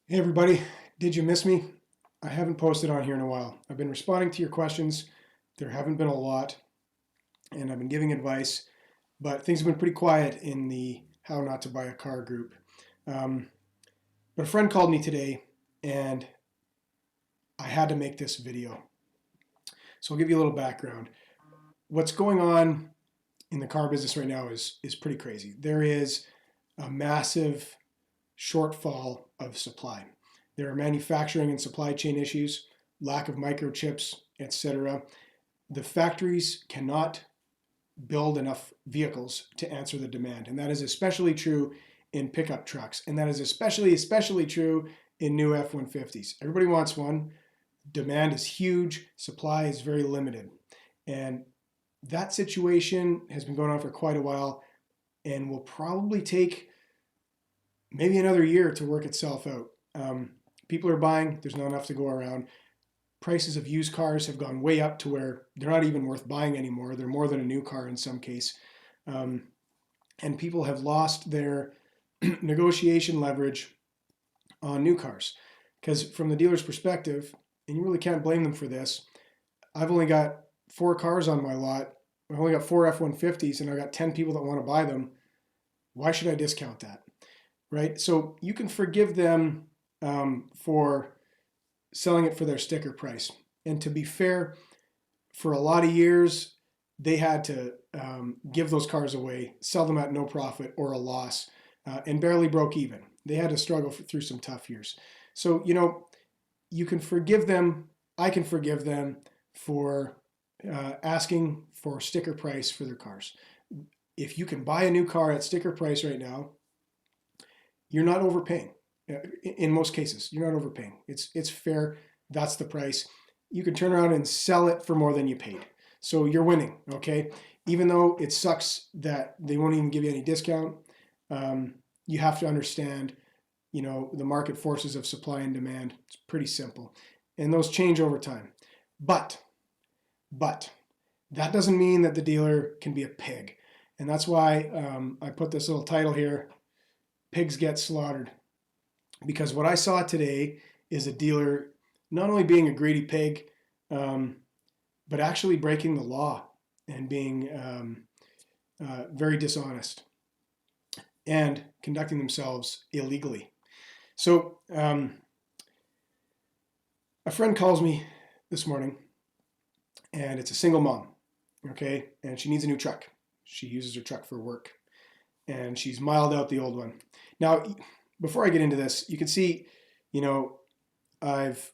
Hey everybody, did you miss me? I haven't posted on here in a while. I've been responding to your questions. There haven't been a lot, and I've been giving advice, but things have been pretty quiet in the How Not to Buy a Car group. Um, but a friend called me today, and I had to make this video. So I'll give you a little background. What's going on in the car business right now is pretty crazy. There is a massive shortfall of supply. There are manufacturing and supply chain issues, lack of microchips, etc. The factories cannot build enough vehicles to answer the demand, and that is especially true in pickup trucks, and that is especially true in new F-150s. Everybody wants one. Demand is huge, supply is very limited, and that situation has been going on for quite a while and will probably take maybe another year to work itself out. People are buying, there's not enough to go around. Prices of used cars have gone way up to where they're not even worth buying anymore. They're more than a new car in some case. And people have lost their negotiation leverage on new cars. Because from the dealer's perspective, and you really can't blame them for this, I've only got 4 cars on my lot. I've only got 4 F-150s and I've got 10 people that want to buy them. Why should I discount that? Right? So you can forgive them for selling it for their sticker price. And to be fair, for a lot of years, they had to give those cars away, sell them at no profit or a loss, and barely broke even. They had to struggle through some tough years. So, you can forgive them. I can forgive them for asking for sticker price for their cars. If you can buy a new car at sticker price right now, you're not overpaying. In most cases, you're not overpaying. It's fair. That's the price. You can turn around and sell it for more than you paid. So you're winning, okay? Even though it sucks that they won't even give you any discount, you have to understand, the market forces of supply and demand. It's pretty simple. And those change over time. But that doesn't mean that the dealer can be a pig. And that's why I put this little title here, Pigs Get Slaughtered. Because what I saw today is a dealer not only being a greedy pig, but actually breaking the law and being very dishonest and conducting themselves illegally. So a friend calls me this morning, and it's a single mom, okay? And she needs a new truck. She uses her truck for work, and she's miled out the old one. Now, before I get into this, you can see, I've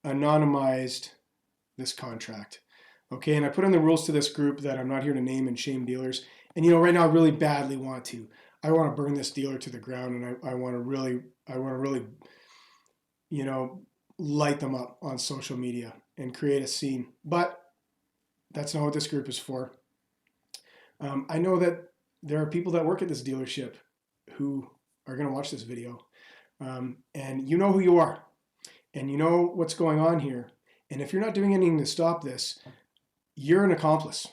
anonymized this contract. Okay, and I put in the rules to this group that I'm not here to name and shame dealers. And right now I really badly want to. I want to burn this dealer to the ground, and I want to really, light them up on social media and create a scene. But that's not what this group is for. I know that there are people that work at this dealership who are going to watch this video. And you know who you are. And you know what's going on here. And if you're not doing anything to stop this, you're an accomplice.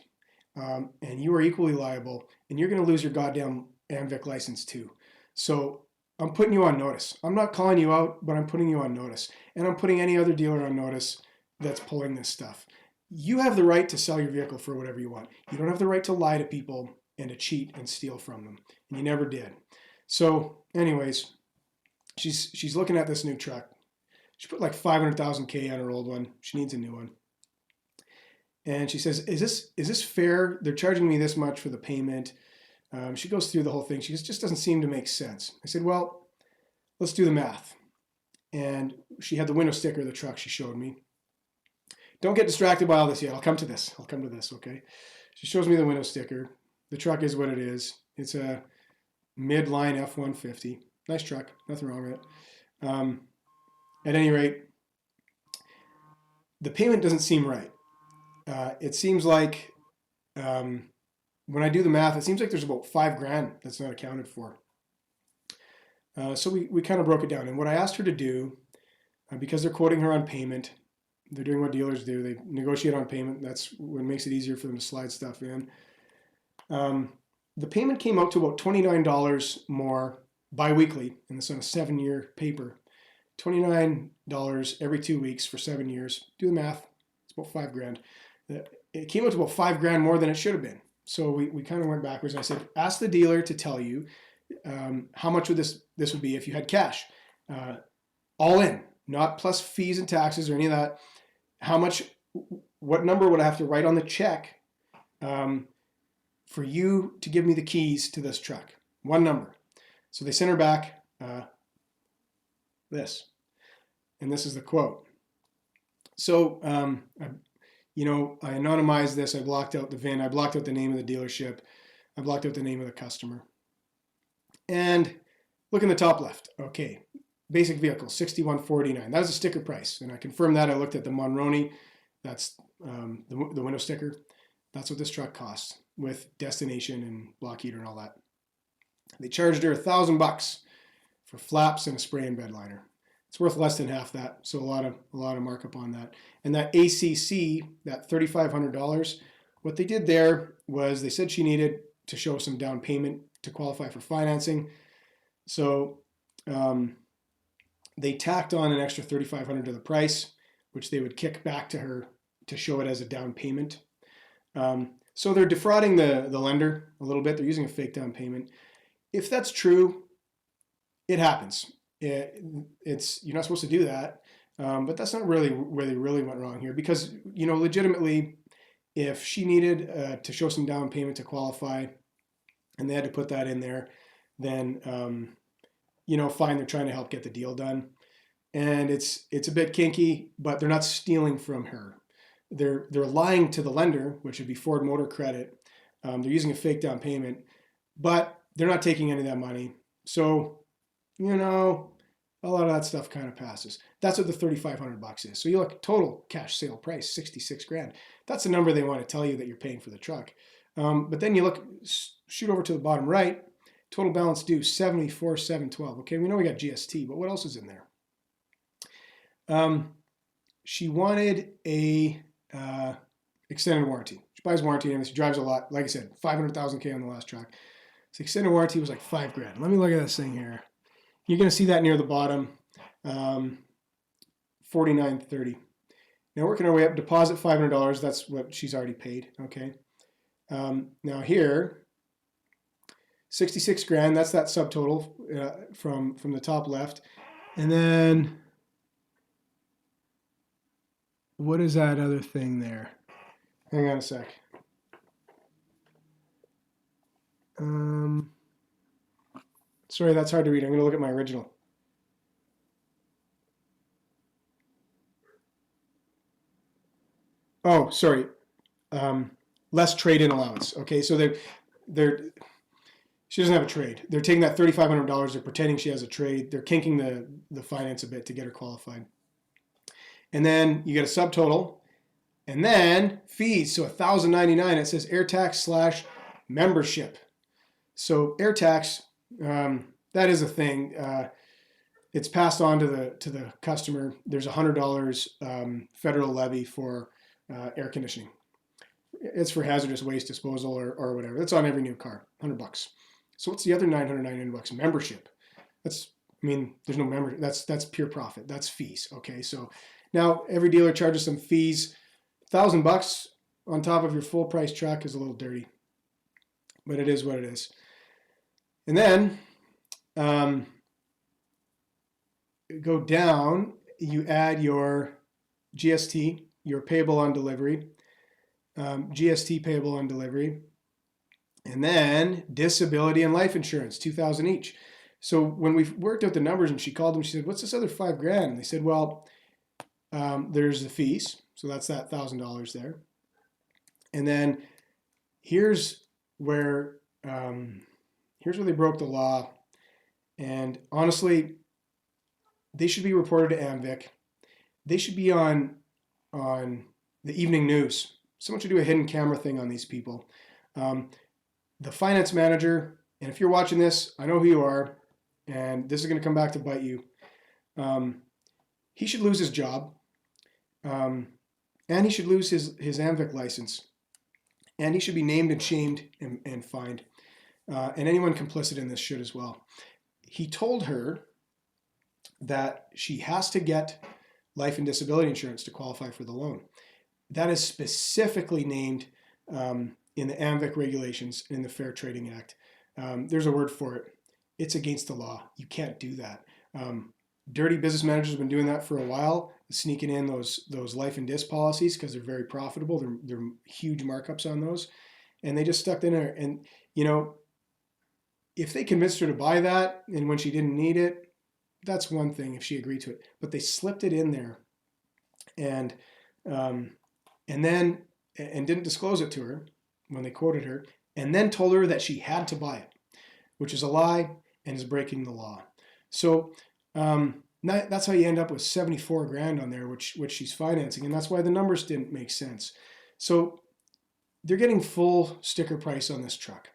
And you are equally liable. And you're going to lose your goddamn AMVIC license too. So I'm putting you on notice. I'm not calling you out, but I'm putting you on notice. And I'm putting any other dealer on notice that's pulling this stuff. You have the right to sell your vehicle for whatever you want. You don't have the right to lie to people and to cheat and steal from them. And you never did. So anyways, she's looking at this new truck. She put like 500,000 K on her old one. She needs a new one. And she says, is this fair? They're charging me this much for the payment. She goes through the whole thing. She goes, just doesn't seem to make sense. I said, well, let's do the math. And she had the window sticker of the truck she showed me. Don't get distracted by all this yet. I'll come to this, okay? She shows me the window sticker. The truck is what it is. It's a midline F-150. Nice truck. Nothing wrong with it. At any rate, the payment doesn't seem right. It seems like, when I do the math, it seems like there's about $5,000 that's not accounted for. So we kind of broke it down. And what I asked her to do, because they're quoting her on payment, they're doing what dealers do. They negotiate on payment. That's what makes it easier for them to slide stuff in. The payment came out to about $29 more biweekly, and it's on a 7-year paper. $29 every 2 weeks for 7 years. Do the math. It's about $5,000. It came out to about $5,000 more than it should have been. So we kind of went backwards. And I said, ask the dealer to tell you how much would this would be if you had cash, all in, not plus fees and taxes or any of that. How much? What number would I have to write on the check for you to give me the keys to this truck? One number. So they sent her back this, and this is the quote. So I anonymized this. I blocked out the VIN. I blocked out the name of the dealership. I blocked out the name of the customer. And look in the top left. Okay, basic vehicle, $61.49. That was a sticker price, and I confirmed that. I looked at the Monroney. That's the window sticker. That's what this truck costs with destination and block heater and all that. They charged her $1,000 for flaps and a spray and bed liner. It's worth less than half that, so a lot of markup on that. And that ACC, that $3,500, what they did there was they said she needed to show some down payment to qualify for financing. So they tacked on an extra $3,500 to the price, which they would kick back to her to show it as a down payment. So they're defrauding the lender a little bit. They're using a fake down payment. If that's true, it happens. It's you're not supposed to do that, but that's not really where they really went wrong here, because legitimately, if she needed to show some down payment to qualify, and they had to put that in there, then fine, they're trying to help get the deal done, and it's a bit kinky, but they're not stealing from her. They're lying to the lender, which would be Ford Motor Credit. They're using a fake down payment, but they're not taking any of that money. So, a lot of that stuff kind of passes. That's what the $3,500 is. So you look, total cash sale price, $66,000. That's the number they want to tell you that you're paying for the truck. But then you look, shoot over to the bottom right, total balance due, $74,712. Okay, we know we got GST, but what else is in there? She wanted a extended warranty. She buys warranty and she drives a lot. Like I said, 500,000 on the last truck. So extended warranty was like $5,000. Let me look at this thing here. You're going to see that near the bottom, $49.30. Now working our way up, deposit $500. That's what she's already paid. Okay. Now here, $66,000. That's that subtotal from the top left, and then what is that other thing there? Hang on a sec. Sorry, that's hard to read. I'm going to look at my original. Oh, sorry. Less trade-in allowance. Okay, so she doesn't have a trade. They're taking that $3,500. They're pretending she has a trade. They're kinking the finance a bit to get her qualified. And then you get a subtotal, and then fees. So $1,099. It says air tax / membership. So air tax, that is a thing. It's passed on to the customer. There's $100 federal levy for air conditioning. It's for hazardous waste disposal or whatever. That's on every new car, $100. So what's the other $999? Membership. There's no membership. That's pure profit. That's fees. Okay, so now every dealer charges some fees. $1,000 on top of your full price truck is a little dirty, but it is what it is. And then go down, you add your GST, your payable on delivery, GST payable on delivery, and then disability and life insurance, $2,000 each. So when we worked out the numbers and she called them, she said, what's this other $5,000? And they said, well, there's the fees. So that's that $1,000 there. And then here's where they broke the law. And honestly, they should be reported to AMVIC. They should be on the evening news. Someone should do a hidden camera thing on these people. The finance manager, and if you're watching this, I know who you are, and this is going to come back to bite you. He should lose his job, and he should lose his AMVIC license, and he should be named and shamed and fined. And anyone complicit in this should as well. He told her that she has to get life and disability insurance to qualify for the loan. That is specifically named in the AMVIC regulations in the Fair Trading Act. There's a word for it. It's against the law. You can't do that. Dirty business managers have been doing that for a while, sneaking in those life and disc policies because they're very profitable. They're huge markups on those, and they just stuck in there. And if they convinced her to buy that, and when she didn't need it, that's one thing if she agreed to it. But they slipped it in there, and didn't disclose it to her when they quoted her, and then told her that she had to buy it, which is a lie and is breaking the law. So that's how you end up with 74 grand on there, which she's financing, and that's why the numbers didn't make sense. So they're getting full sticker price on this truck.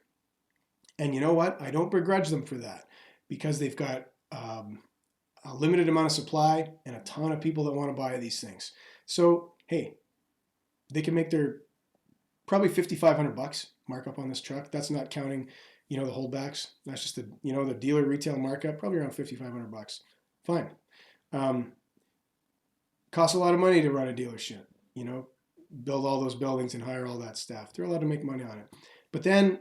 And you know what? I don't begrudge them for that, because they've got a limited amount of supply and a ton of people that want to buy these things. So, hey, they can make their probably $5,500 markup on this truck. That's not counting, the holdbacks. That's just the dealer retail markup, probably around $5,500. Fine. Costs a lot of money to run a dealership, build all those buildings and hire all that staff. They're allowed to make money on it. But then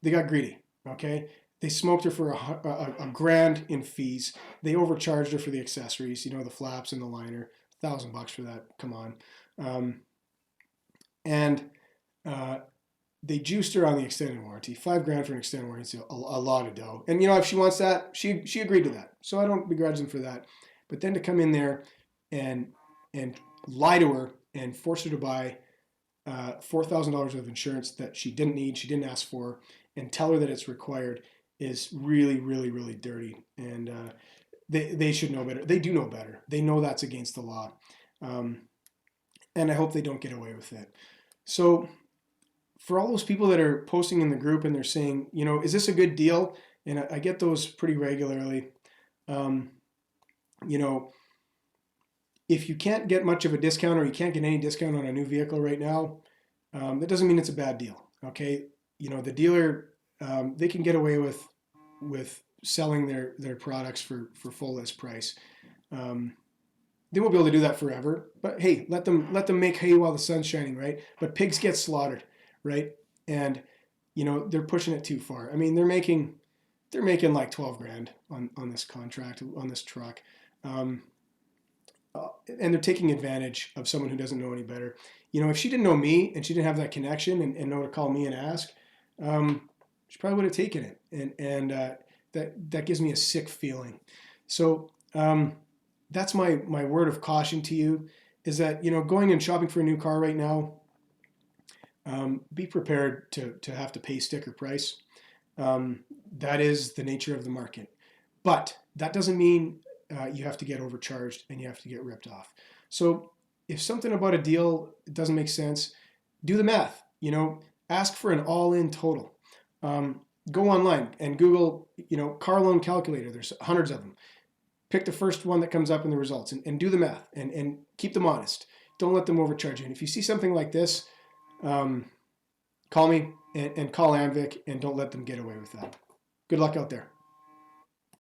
they got greedy, okay? They smoked her for a grand in fees. They overcharged her for the accessories, the flaps and the liner, $1,000 for that. Come on. They juiced her on the extended warranty. $5,000 for an extended warranty is a lot of dough. And if she wants that, she agreed to that. So I don't begrudge them for that. But then to come in there and lie to her and force her to buy $4,000 of insurance that she didn't need, she didn't ask for, and tell her that it's required is really, really, really dirty. And they should know better. They do know better. They know that's against the law. And I hope they don't get away with it. So for all those people that are posting in the group and they're saying, is this a good deal? And I get those pretty regularly. If you can't get much of a discount, or you can't get any discount on a new vehicle right now, that doesn't mean it's a bad deal. Okay. The dealer, they can get away with selling their products for full list price. They won't be able to do that forever, but hey, let them make hay while the sun's shining, right? But pigs get slaughtered, right? And they're pushing it too far. I mean, they're making like 12 grand on this contract, on this truck, and they're taking advantage of someone who doesn't know any better. If she didn't know me and she didn't have that connection and know to call me and ask, she probably would have taken it, and that gives me a sick feeling. So that's my word of caution to you, is that going and shopping for a new car right now, be prepared to have to pay sticker price. That is the nature of the market, but that doesn't mean you have to get overcharged and you have to get ripped off. So if something about a deal doesn't make sense, do the math. Ask for an all-in total. Go online and Google, car loan calculator. There's hundreds of them. Pick the first one that comes up in the results and do the math and keep them honest. Don't let them overcharge you. And if you see something like this, call me and call AMVIC, and don't let them get away with that. Good luck out there.